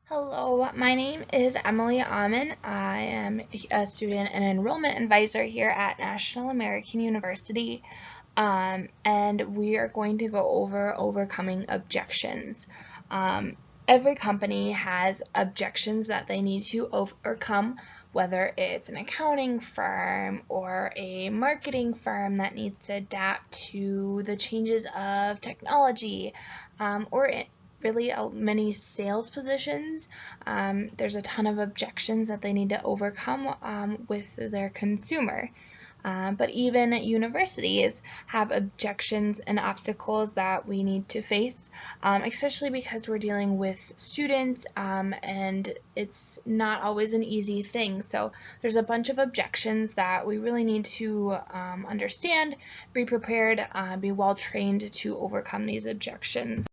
Hello, my name is Emily Amin. I am a student and enrollment advisor here at National American University, and we are going to go over overcoming objections. Um, every company has objections that they need to overcome, whether it's an accounting firm or a marketing firm that needs to adapt to the changes of technology, or really many sales positions. There's a ton of objections that they need to overcome with their consumer. But even universities have objections and obstacles that we need to face, especially because we're dealing with students, and it's not always an easy thing. So there's a bunch of objections that we really need to understand, be prepared, be well trained to overcome these objections.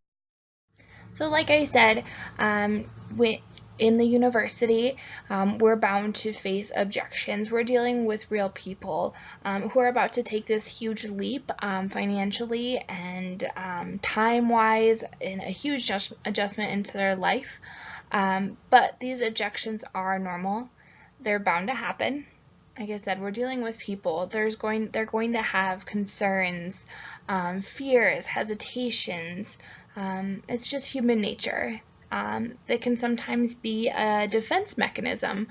So like I said, in the university, we're bound to face objections. We're dealing with real people who are about to take this huge leap financially and time-wise in a huge adjustment into their life. But these objections are normal. They're bound to happen. Like I said, we're dealing with people. They're going to have concerns, fears, hesitations. It's just human nature. They can sometimes be a defense mechanism.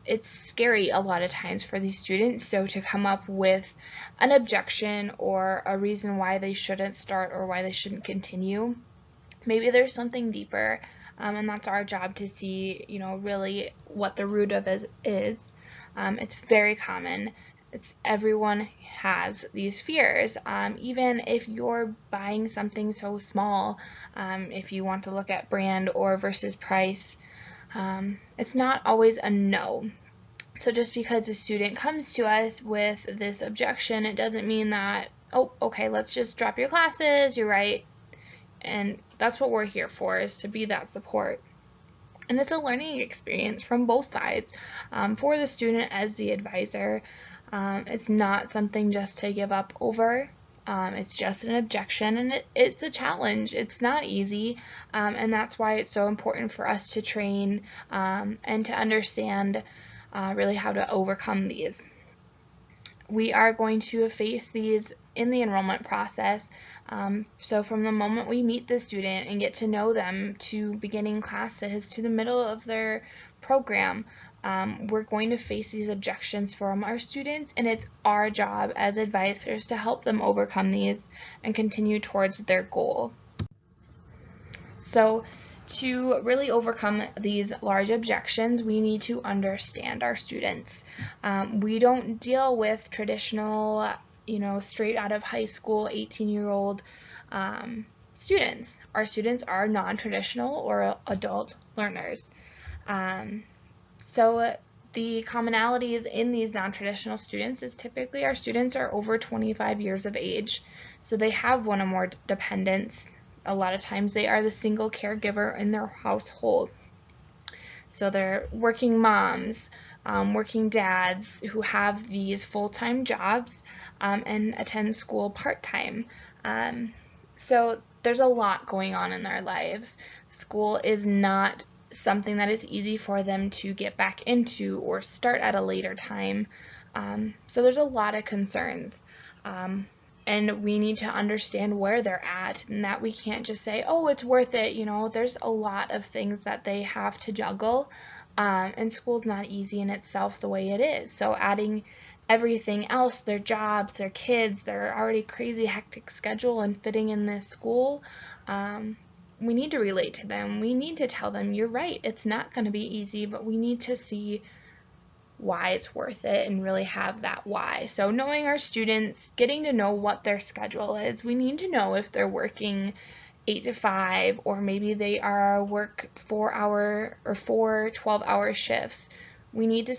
It's scary a lot of times for these students, so to come up with an objection or a reason why they shouldn't start or why they shouldn't continue, maybe there's something deeper, and that's our job to see, really what the root of it is. It's very common. Everyone has these fears. Even if you're buying something so small, if you want to look at brand or versus price, it's not always a no. So just because a student comes to us with this objection, it doesn't mean that, oh, okay, let's just drop your classes, you're right. And that's what we're here for, is to be that support. And it's a learning experience from both sides, for the student as the advisor. It's not something just to give up over. It's just an objection, and it's a challenge. It's not easy, and that's why it's so important for us to train and to understand really how to overcome these. We are going to face these in the enrollment process. So from the moment we meet the student and get to know them to beginning classes to the middle of their program, we're going to face these objections from our students, and it's our job as advisors to help them overcome these and continue towards their goal. So to really overcome these large objections, we need to understand our students. We don't deal with traditional, straight out of high school, 18-year-old students. Our students are non-traditional or adult learners. So the commonalities in these non-traditional students is typically our students are over 25 years of age. So they have one or more dependents. A lot of times they are the single caregiver in their household. So they're working moms, working dads who have these full-time jobs and attend school part-time. So there's a lot going on in their lives. School is not something that is easy for them to get back into or start at a later time. So there's a lot of concerns. And we need to understand where they're at, and that we can't just say, oh, it's worth it. There's a lot of things that they have to juggle, and school's not easy in itself the way it is. So adding everything else, their jobs, their kids, their already crazy hectic schedule, and fitting in this school, we need to relate to them. We need to tell them, you're right, it's not going to be easy, but we need to see why it's worth it and really have that why. So knowing our students, getting to know what their schedule is. We need to know if they're working 8 to 5, or maybe they are work 4-hour or 4 12-hour shifts. We need to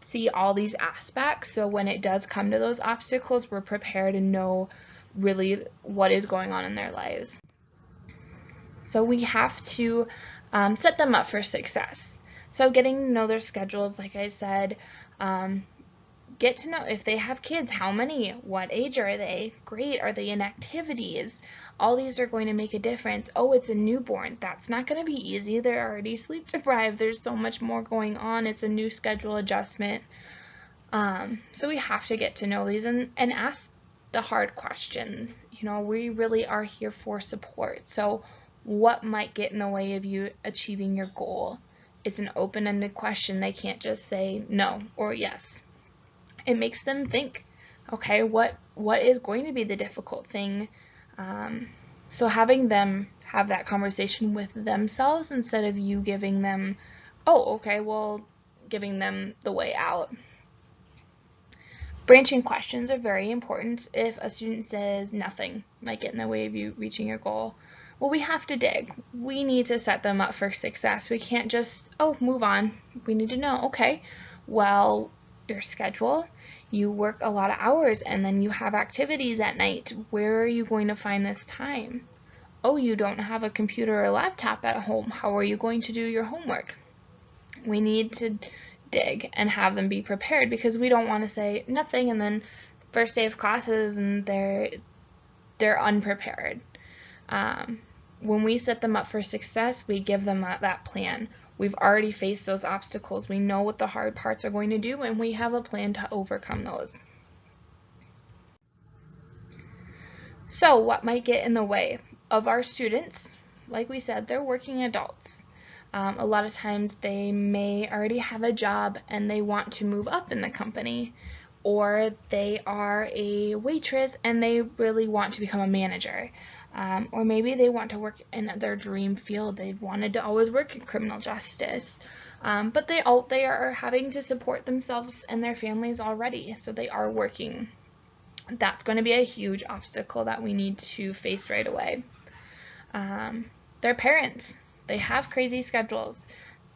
see all these aspects, so when it does come to those obstacles, we're prepared and know really what is going on in their lives. So we have to set them up for success. So getting to know their schedules, like I said, get to know if they have kids, how many, what age are they, great, are they in activities, All these are going to make a difference. Oh, it's a newborn. That's not going to be easy. They're already sleep deprived. There's so much more going on. It's a new schedule adjustment. So we have to get to know these and ask the hard questions. You know, we really are here for support. So what might get in the way of you achieving your goal? It's an open-ended question. They can't just say no or yes. It makes them think, okay, what is going to be the difficult thing? So having them have that conversation with themselves instead of you giving them, oh, okay, well, giving them the way out. Branching questions are very important. If a student says nothing might get in the way of you reaching your goal, well, we have to dig. We need to set them up for success. We can't just, oh, move on. We need to know, okay, well, your schedule, you work a lot of hours and then you have activities at night. Where are you going to find this time? Oh, you don't have a computer or laptop at home. How are you going to do your homework? We need to dig and have them be prepared, because we don't want to say nothing and then first day of classes and they're unprepared. When we set them up for success, we give them that plan. We've already faced those obstacles. We know what the hard parts are going to do, and we have a plan to overcome those. So what might get in the way of our students? Like we said, they're working adults. A lot of times they may already have a job and they want to move up in the company, or they are a waitress and they really want to become a manager. Or maybe they want to work in their dream field. They've wanted to always work in criminal justice, but they are having to support themselves and their families already, so they are working. That's going to be a huge obstacle that we need to face right away. Their parents. They have crazy schedules.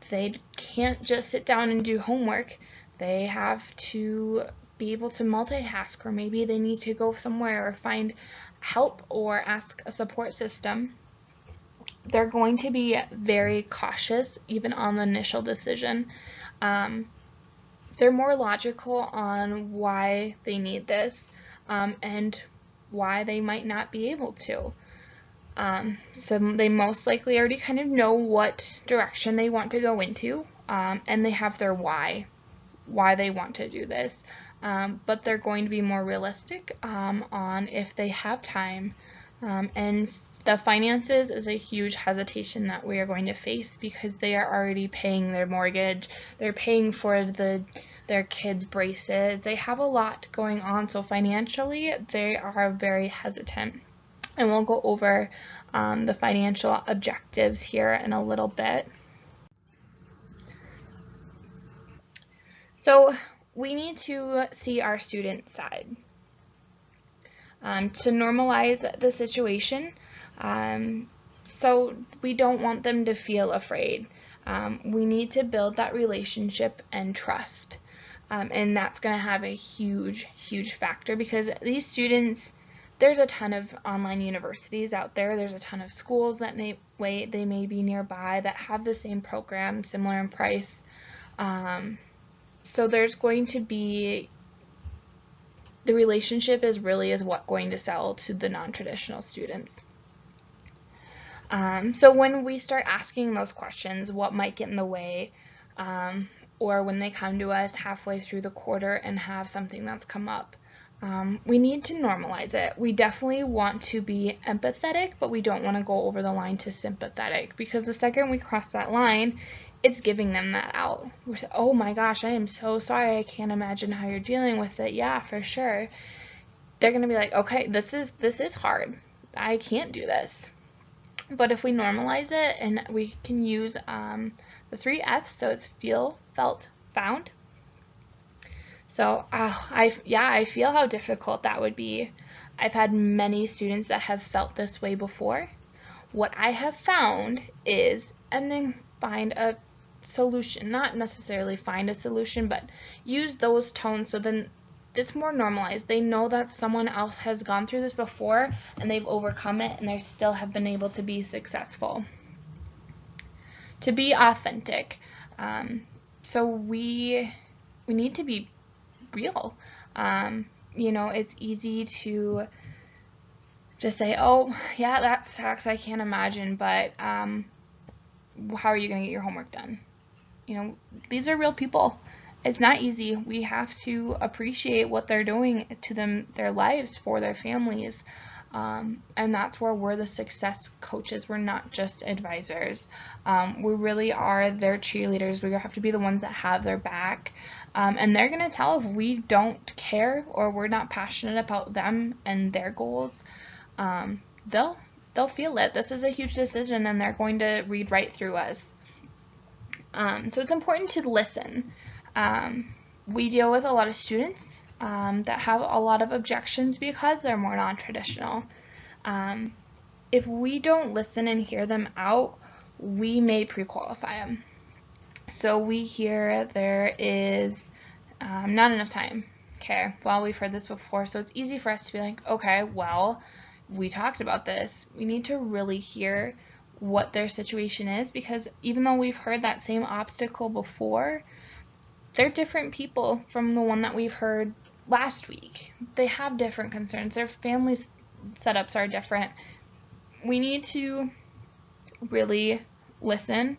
They can't just sit down and do homework. They have to be able to multitask, or maybe they need to go somewhere or find help or ask a support system. They're going to be very cautious even on the initial decision. They're more logical on why they need this and why they might not be able to. So they most likely already kind of know what direction they want to go into, and they have their why they want to do this. But they're going to be more realistic on if they have time. And the finances is a huge hesitation that we are going to face, because they are already paying their mortgage, they're paying for their kids' braces, they have a lot going on, so financially they are very hesitant. And we'll go over the financial objectives here in a little bit. So we need to see our student side. To normalize the situation, so we don't want them to feel afraid. We need to build that relationship and trust. And that's going to have a huge, huge factor, because these students, there's a ton of online universities out there. There's a ton of schools that they may be nearby that have the same program, similar in price. So there's going to be, the relationship is what going to sell to the non-traditional students. So when we start asking those questions, what might get in the way, or when they come to us halfway through the quarter and have something that's come up, we need to normalize it. We definitely want to be empathetic, but we don't want to go over the line to sympathetic, because the second we cross that line, it's giving them that out. We say, oh my gosh, I am so sorry, I can't imagine how you're dealing with it. Yeah, for sure. They're going to be like, okay, this is hard. I can't do this. But if we normalize it, and we can use the 3 F's, so it's feel, felt, found. So I feel how difficult that would be. I've had many students that have felt this way before. What I have found is, and then find a solution, not necessarily find a solution, but use those tones so then it's more normalized. They know that someone else has gone through this before and they've overcome it, and they still have been able to be successful. To be authentic. So we need to be real. You know, it's easy to just say, oh, yeah, that sucks, I can't imagine, but how are you going to get your homework done? You know, these are real people. It's not easy. We have to appreciate what they're doing to their lives, for their families. And that's where we're the success coaches. We're not just advisors. We really are their cheerleaders. We have to be the ones that have their back. And they're going to tell if we don't care or we're not passionate about them and their goals. They'll feel it. This is a huge decision, and they're going to read right through us. So it's important to listen. We deal with a lot of students that have a lot of objections because they're more non-traditional. If we don't listen and hear them out, we may pre-qualify them. So we hear there is not enough time. Okay, well, we've heard this before, so it's easy for us to be like, okay, well, we talked about this. We need to really hear what their situation is, because even though we've heard that same obstacle before, they're different people from the one that we've heard last week. They have different concerns. Their family setups are different. We need to really listen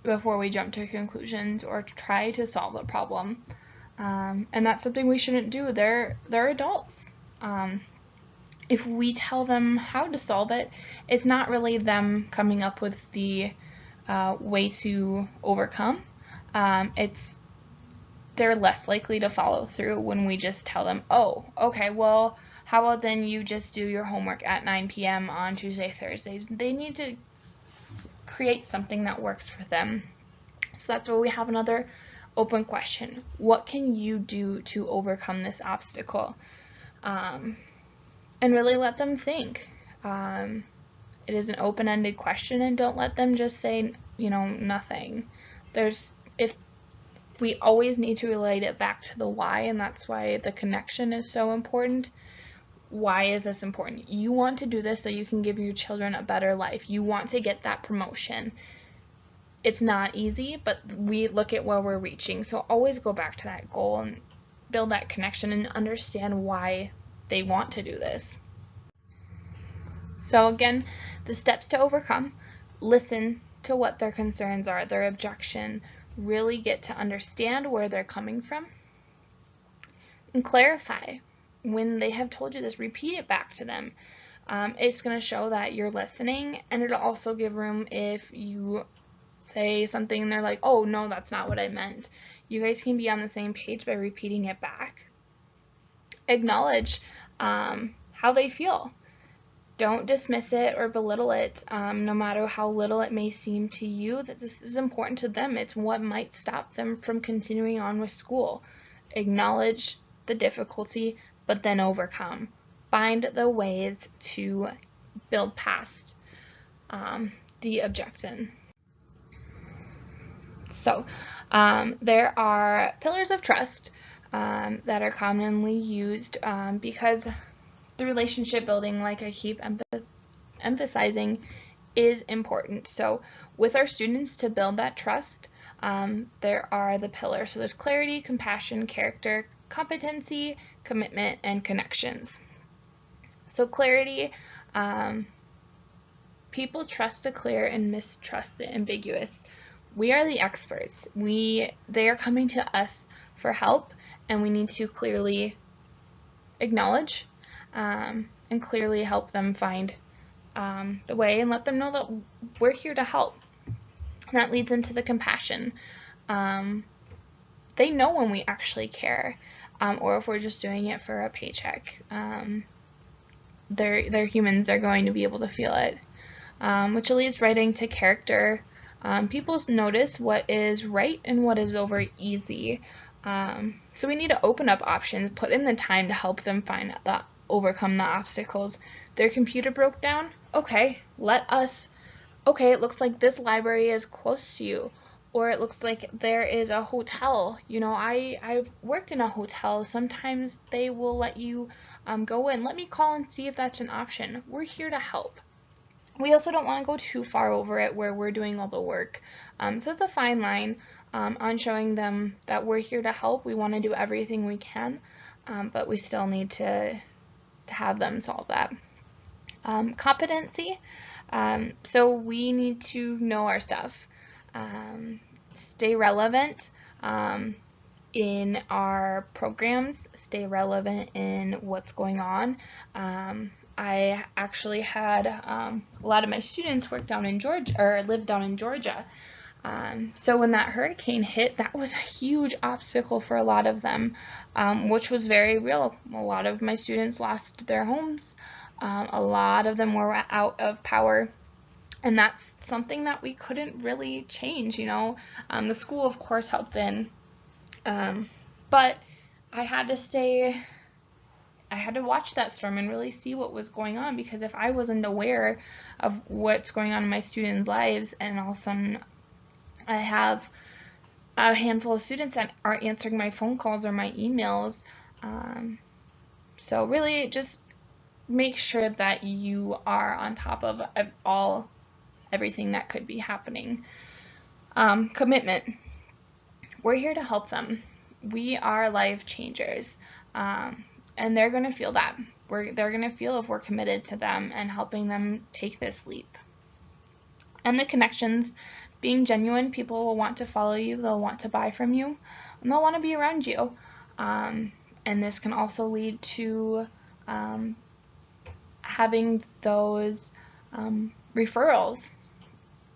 before we jump to conclusions or try to solve the problem. And that's something we shouldn't do. They're adults. If we tell them how to solve it, it's not really them coming up with the way to overcome. They're less likely to follow through when we just tell them, oh, okay, well, how about then you just do your homework at 9 p.m. on Tuesday, Thursdays. They need to create something that works for them. So that's where we have another open question. What can you do to overcome this obstacle? And really let them think. It is an open-ended question, and don't let them just say, nothing. If we always need to relate it back to the why, and that's why the connection is so important. Why is this important? You want to do this so you can give your children a better life. You want to get that promotion. It's not easy, but we look at where we're reaching. So always go back to that goal and build that connection and understand why they want to do this. So again, the steps to overcome: listen to what their concerns are, their objection, really get to understand where they're coming from, and clarify. When they have told you this, repeat it back to them. It's going to show that you're listening, and it'll also give room if you say something and they're like, oh, no, that's not what I meant. You guys can be on the same page by repeating it back. Acknowledge how they feel. Don't dismiss it or belittle it, no matter how little it may seem to you, that this is important to them. It's what might stop them from continuing on with school. Acknowledge the difficulty, but then overcome. Find the ways to build past the objection. So there are pillars of trust that are commonly used because the relationship building, like I keep emphasizing, is important. So with our students, to build that trust, there are the pillars. So there's clarity, compassion, character, competency, commitment, and connections. So clarity, people trust the clear and mistrust the ambiguous. We are the experts. They are coming to us for help, and we need to clearly acknowledge and clearly help them find the way, and let them know that we're here to help. And that leads into the compassion. They know when we actually care, or if we're just doing it for a paycheck. They're humans, they're going to be able to feel it. Which leads right into character. People notice what is right and what is over easy. So we need to open up options, put in the time to help them overcome the obstacles. Their computer broke down? Okay, it looks like this library is close to you, or it looks like there is a hotel. I've worked in a hotel. Sometimes they will let you go in. Let me call and see if that's an option. We're here to help. We also don't want to go too far over it where we're doing all the work. So it's a fine line on showing them that we're here to help. We want to do everything we can, but we still need to have them solve that. Competency. So we need to know our stuff, stay relevant in our programs, stay relevant in what's going on. I actually had a lot of my students work down in Georgia, or live down in Georgia. So when that hurricane hit, that was a huge obstacle for a lot of them, which was very real. A lot of my students lost their homes. A lot of them were out of power, and that's something that we couldn't really change, you know. The school, of course, helped in, but I had to watch that storm and really see what was going on, because if I wasn't aware of what's going on in my students' lives, and all of a sudden I have a handful of students that aren't answering my phone calls or my emails, so really just make sure that you are on top of everything that could be happening. Commitment. We're here to help them. We are life changers, and they're going to feel that. They're going to feel if we're committed to them and helping them take this leap. And the connections, being genuine. People will want to follow you, they'll want to buy from you, and they'll want to be around you. And this can also lead to having those referrals.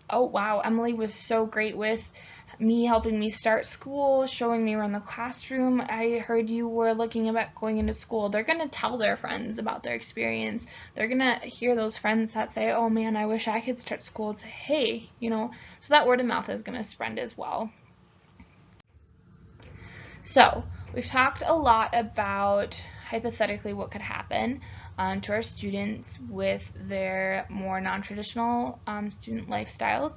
Oh wow, Emily was so great with me, helping me start school, showing me around the classroom. I heard you were looking about going into school. They're going to tell their friends about their experience. They're going to hear those friends that say, oh man, I wish I could start school, and say, hey, you know, so that word of mouth is going to spread as well. So we've talked a lot about hypothetically what could happen to our students with their more non-traditional student lifestyles.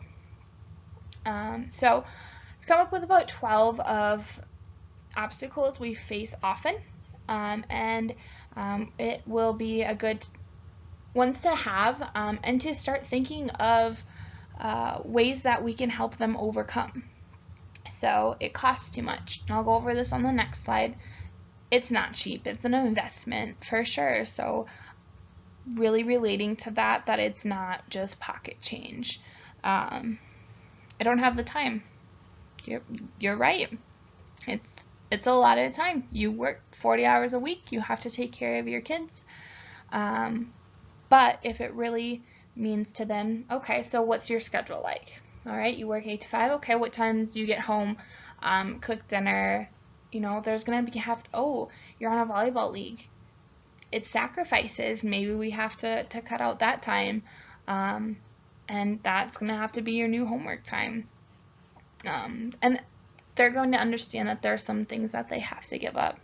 So we've come up with about 12 of obstacles we face often, and it will be a good ones to have, and to start thinking of ways that we can help them overcome. So it costs too much. And I'll go over this on the next slide. It's not cheap. It's an investment for sure. So really relating to that it's not just pocket change. I don't have the time. You're right. It's a lot of time. You work 40 hours a week. You have to take care of your kids. But if it really means to them, okay, so what's your schedule like? All right, you work 8 to 5. Okay, what times do you get home? Cook dinner. You know, there's gonna be oh, you're on a volleyball league. It's sacrifices. Maybe we have to cut out that time, and that's gonna have to be your new homework time. And they're going to understand that there are some things that they have to give up.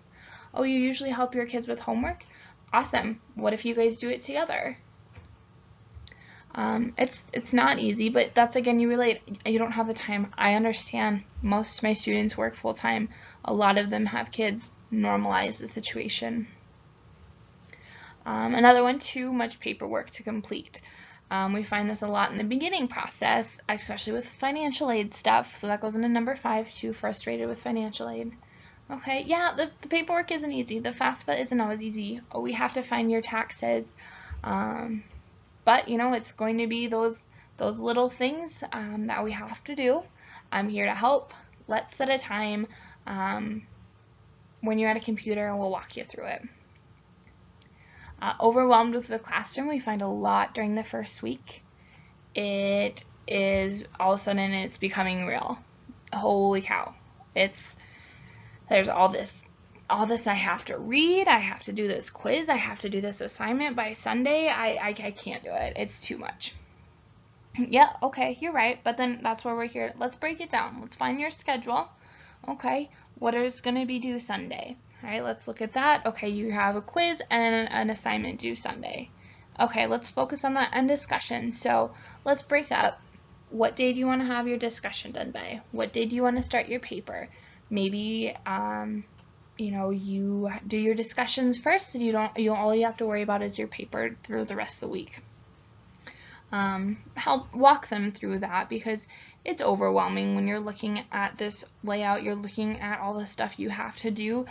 Oh, you usually help your kids with homework? Awesome. What if you guys do it together? It's not easy, but that's, again, you relate. You don't have the time. I understand. Most of my students work full-time. A lot of them have kids. Normalize the situation. Another one, too much paperwork to complete. We find this a lot in the beginning process, especially with financial aid stuff. So that goes into number 5, too frustrated with financial aid. Okay, yeah, the paperwork isn't easy. The FAFSA isn't always easy. Oh, we have to find your taxes. But, you know, it's going to be those little things that we have to do. I'm here to help. Let's set a time when you're at a computer, and we'll walk you through it. Overwhelmed with the classroom, we find a lot during the first week. It is all of a sudden it's becoming real. Holy cow. There's all this I have to read, I have to do this quiz, I have to do this assignment by Sunday. I can't do it. It's too much. Yeah, okay, you're right, but then that's why we're here. Let's break it down. Let's find your schedule. Okay, what is going to be due Sunday? All right, let's look at that. Okay, you have a quiz and an assignment due Sunday. Okay, let's focus on that and discussion. So let's break up. What day do you want to have your discussion done by? What day do you want to start your paper? Maybe you know, you do your discussions first, and all you have to worry about is your paper through the rest of the week. Help walk them through that, because it's overwhelming when you're looking at this layout. You're looking at all the stuff you have to do.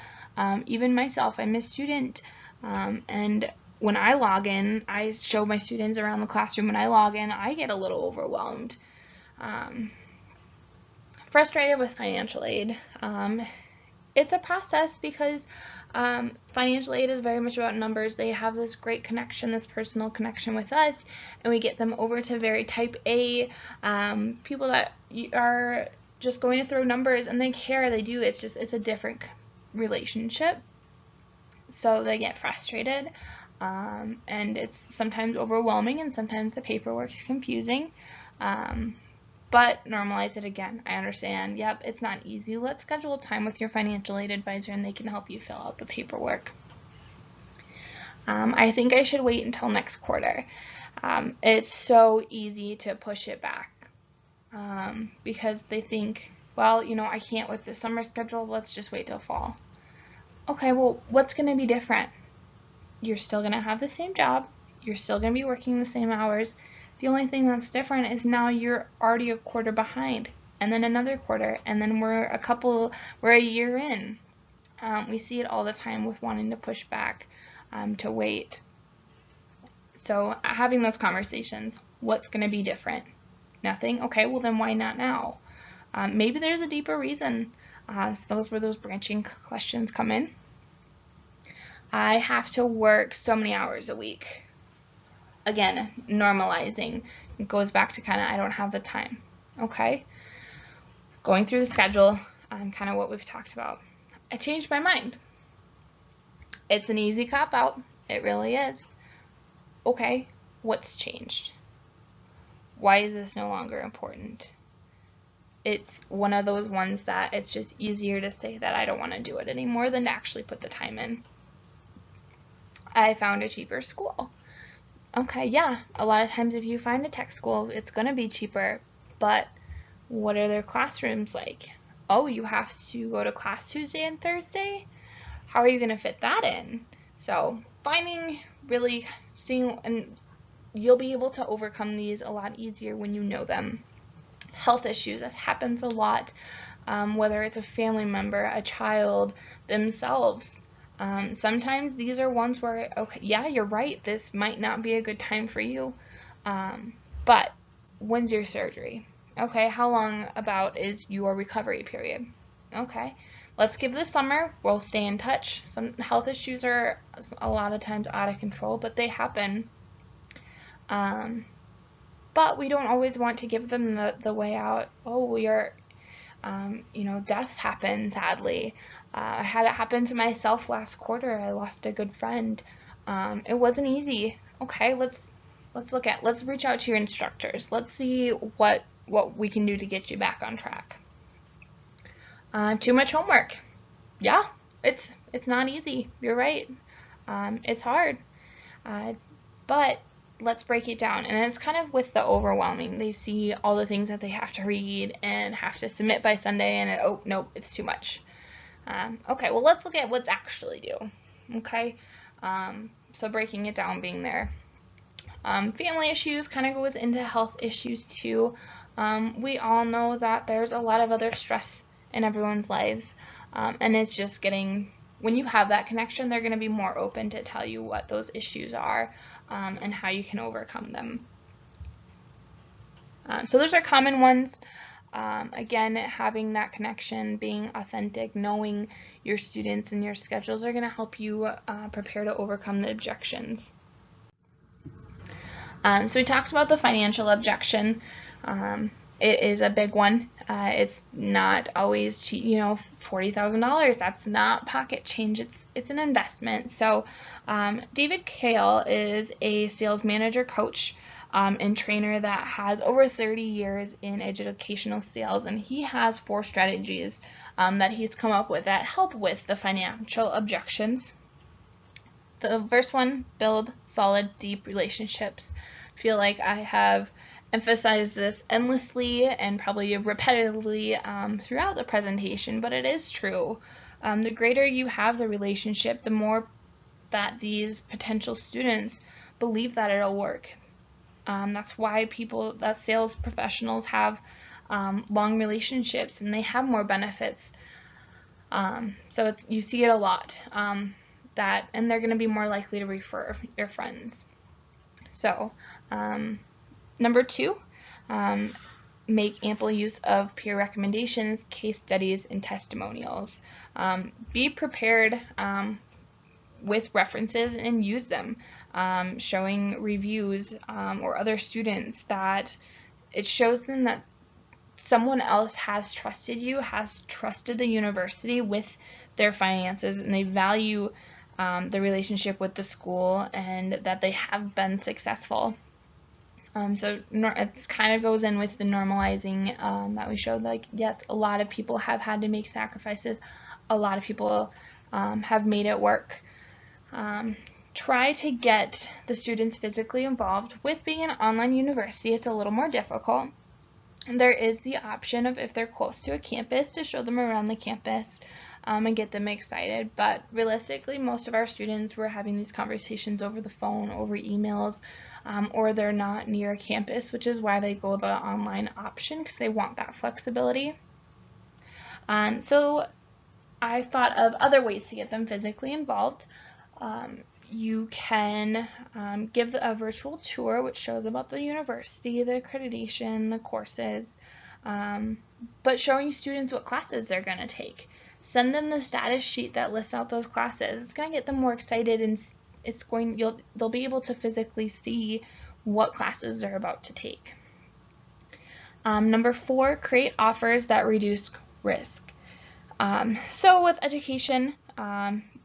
Even myself, I'm a student, and when I log in, I show my students around the classroom. When I log in, I get a little overwhelmed. Frustrated with financial aid. It's a process because financial aid is very much about numbers. They have this great connection, this personal connection with us, and we get them over to very type A people that are just going to throw numbers, and they care, they do. It's a different relationship. So they get frustrated, and it's sometimes overwhelming, and sometimes the paperwork's confusing. But normalize it again. I understand. Yep, it's not easy. Let's schedule a time with your financial aid advisor and they can help you fill out the paperwork. I think I should wait until next quarter. It's so easy to push it back because they think, well, I can't with the summer schedule. Let's just wait till fall. Okay, well, what's going to be different? You're still going to have the same job. You're still going to be working the same hours. The only thing that's different is now you're already a quarter behind, and then another quarter, and then we're a year in. We see it all the time with wanting to push back, to wait. So having those conversations, what's going to be different? Nothing? Okay, well then why not now? Maybe there's a deeper reason. So those where those branching questions come in. I have to work so many hours a week. Again, normalizing. It goes back to kind of I don't have the time. Okay? Going through the schedule, kind of what we've talked about. I changed my mind. It's an easy cop-out. It really is. Okay, what's changed? Why is this no longer important? It's one of those ones that it's just easier to say that I don't want to do it anymore than to actually put the time in. I found a cheaper school. Okay, yeah, a lot of times if you find a tech school, it's going to be cheaper, but what are their classrooms like? Oh, you have to go to class Tuesday and Thursday? How are you going to fit that in? So seeing, and you'll be able to overcome these a lot easier when you know them. Health issues, that happens a lot, whether it's a family member, a child, themselves. Sometimes these are ones where, okay, yeah, you're right, this might not be a good time for you, but when's your surgery? Okay, how long about is your recovery period? Okay, let's give this summer, we'll stay in touch. Some health issues are a lot of times out of control, but they happen. But we don't always want to give them the way out. Oh, we are, deaths happen, sadly. I had it happen to myself last quarter. I lost a good friend. It wasn't easy. Okay, let's reach out to your instructors. Let's see what we can do to get you back on track. Too much homework. Yeah, it's not easy. You're right. It's hard. But let's break it down. And it's kind of with the overwhelming. They see all the things that they have to read and have to submit by Sunday, and oh, nope, it's too much. Okay, well, let's look at what's actually due. Okay, so breaking it down being there. Family issues kind of goes into health issues too. We all know that there's a lot of other stress in everyone's lives, and it's just when you have that connection, they're going to be more open to tell you what those issues are and how you can overcome them. So those are common ones. Again, having that connection, being authentic, knowing your students and your schedules are going to help you prepare to overcome the objections. So we talked about the financial objection. It is a big one. It's not always cheap, $40,000. That's not pocket change. It's an investment. So David Kale is a sales manager, coach, and trainer that has over 30 years in educational sales, and he has 4 strategies that he's come up with that help with the financial objections. The first one, build solid, deep relationships. I feel like I have emphasized this endlessly and probably repetitively throughout the presentation, but it is true. The greater you have the relationship, the more that these potential students believe that it'll work. That's why sales professionals have long relationships, and they have more benefits. So you see it a lot. that, and they're going to be more likely to refer your friends. So, number 2, make ample use of peer recommendations, case studies, and testimonials. Be prepared with references and use them, showing reviews or other students that it shows them that someone else has trusted you, has trusted the university with their finances, and they value the relationship with the school and that they have been successful. So it kind of goes in with the normalizing that we showed. Like, yes, a lot of people have had to make sacrifices. A lot of people have made it work. Try to get the students physically involved. With being an online university, it's a little more difficult. There is the option of, if they're close to a campus, to show them around the campus and get them excited. But realistically, most of our students were having these conversations over the phone, over emails, or they're not near a campus, which is why they go the online option, because they want that flexibility. So I thought of other ways to get them physically involved. You can give a virtual tour, which shows about the university, the accreditation, the courses, but showing students what classes they're going to take. Send them the status sheet that lists out those classes. It's going to get them more excited, and they'll be able to physically see what classes they're about to take. Number 4, create offers that reduce risk. So with education,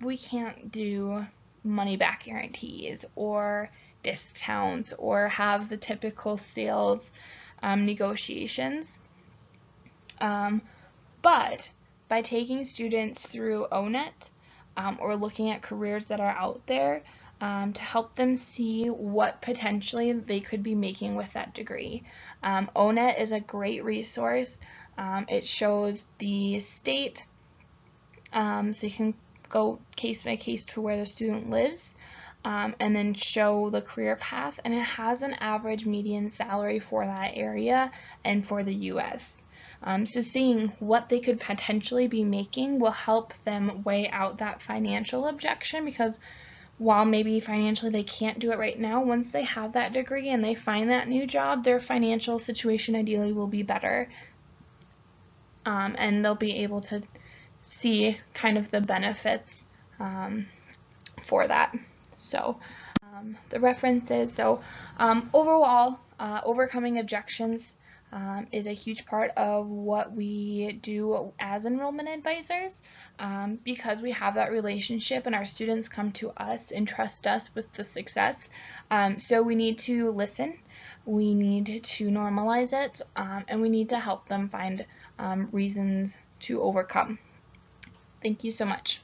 we can't do money back guarantees or discounts or have the typical sales negotiations. But by taking students through O-Net or looking at careers that are out there to help them see what potentially they could be making with that degree. O-Net is a great resource. It shows the state, so you can go case by case to where the student lives, and then show the career path, and it has an average median salary for that area and for the US. So seeing what they could potentially be making will help them weigh out that financial objection, because while maybe financially they can't do it right now, once they have that degree and they find that new job, their financial situation ideally will be better, and they'll be able to see kind of the benefits for that. So the references, so overall, overcoming objections is a huge part of what we do as enrollment advisors, because we have that relationship and our students come to us and trust us with the success. So we need to listen, we need to normalize it, and we need to help them find reasons to overcome. Thank you so much.